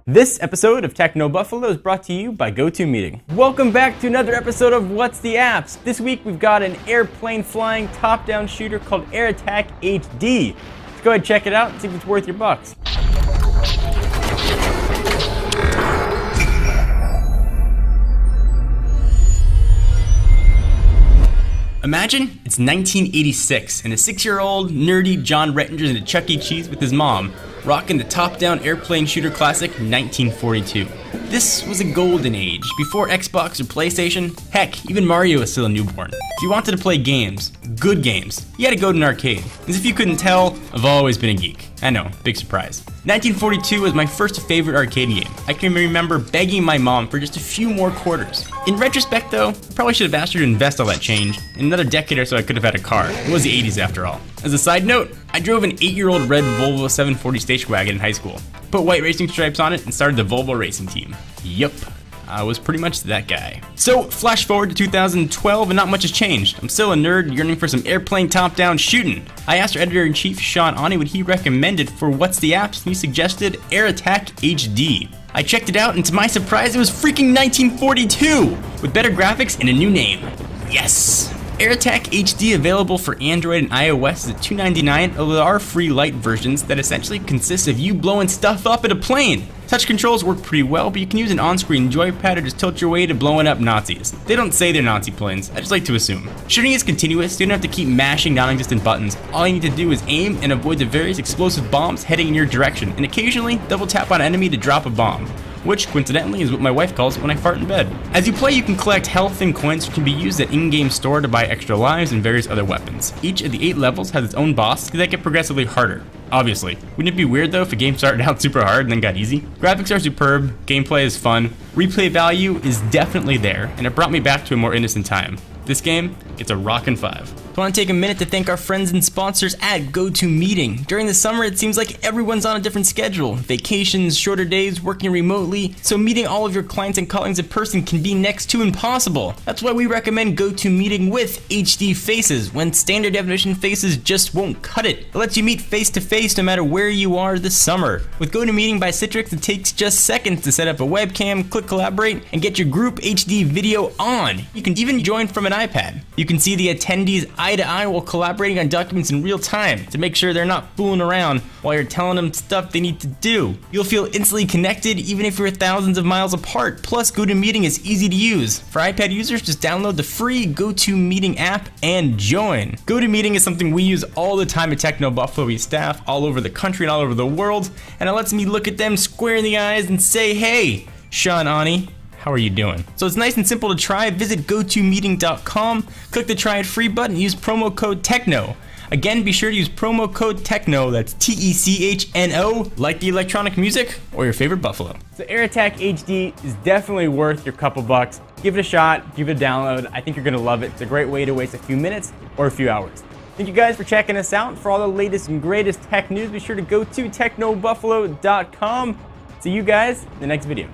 This episode of Techno Buffalo is brought to you by GoToMeeting. Welcome back to another episode of What's the Apps? This week we've got an airplane flying top-down shooter called Air Attack HD. Let's go ahead and check it out and see if it's worth your bucks. Imagine it's 1986 and a 6-year-old nerdy John Rettinger's into Chuck E. Cheese with his mom, rocking the top-down airplane shooter classic 1942. This was a golden age, before Xbox or PlayStation. Heck, even Mario was still a newborn. If you wanted to play games, good games, you had to go to an arcade. As if you couldn't tell, I've always been a geek. I know, big surprise. 1942 was my first favorite arcade game. I can remember begging my mom for just a few more quarters. In retrospect though, I probably should have asked her to invest all that change. In another decade or so I could have had a car. It was the 80s after all. As a side note, I drove an 8-year-old red Volvo 740 station wagon in high school. Put white racing stripes on it and started the Volvo racing team. Yup. I was pretty much that guy. So, flash forward to 2012 and not much has changed. I'm still a nerd yearning for some airplane top-down shooting. I asked our editor-in-chief, Sean Ani, what he recommended for What's the Apps, and he suggested Air Attack HD. I checked it out, and to my surprise, it was freaking 1942! With better graphics and a new name. Yes! Air Attack HD available for Android and iOS is at $2.99, although there are free light versions that essentially consist of you blowing stuff up at a plane. Touch controls work pretty well, but you can use an on-screen joypad or just tilt your way to blowing up Nazis. They don't say they're Nazi planes, I just like to assume. Shooting is continuous, so you don't have to keep mashing non-existent buttons. All you need to do is aim and avoid the various explosive bombs heading in your direction, and occasionally double tap on an enemy to drop a bomb, which coincidentally is what my wife calls it when I fart in bed. As you play, you can collect health and coins which can be used at in-game store to buy extra lives and various other weapons. Each of the 8 levels has its own boss that get progressively harder. Obviously. Wouldn't it be weird though if a game started out super hard and then got easy? Graphics are superb, gameplay is fun, replay value is definitely there, and it brought me back to a more innocent time. This game gets a rockin' 5. I want to take a minute to thank our friends and sponsors at GoToMeeting. During the summer, it seems like everyone's on a different schedule. Vacations, shorter days, working remotely, so meeting all of your clients and colleagues in person can be next to impossible. That's why we recommend GoToMeeting with HD Faces, when standard definition faces just won't cut it. It lets you meet face to face no matter where you are this summer. With GoToMeeting by Citrix, it takes just seconds to set up a webcam, click collaborate, and get your group HD video on. You can even join from an iPad. You can see the attendees eye to eye while collaborating on documents in real time to make sure they're not fooling around while you're telling them stuff they need to do. You'll feel instantly connected even if you're thousands of miles apart. Plus, GoToMeeting is easy to use. For iPad users, just download the free GoToMeeting app and join. GoToMeeting is something we use all the time at Techno Buffalo. We staff all over the country and all over the world, and it lets me look at them square in the eyes and say, hey, Sean Ani, how are you doing? So it's nice and simple to try. Visit GoToMeeting.com, click the try it free button, use promo code TECHNO. Again, be sure to use promo code TECHNO, that's TECHNO, like the electronic music or your favorite Buffalo. So Air Attack HD is definitely worth your couple bucks. Give it a shot, give it a download. I think you're gonna love it. It's a great way to waste a few minutes or a few hours. Thank you guys for checking us out. For all the latest and greatest tech news, be sure to go to technobuffalo.com. See you guys in the next video.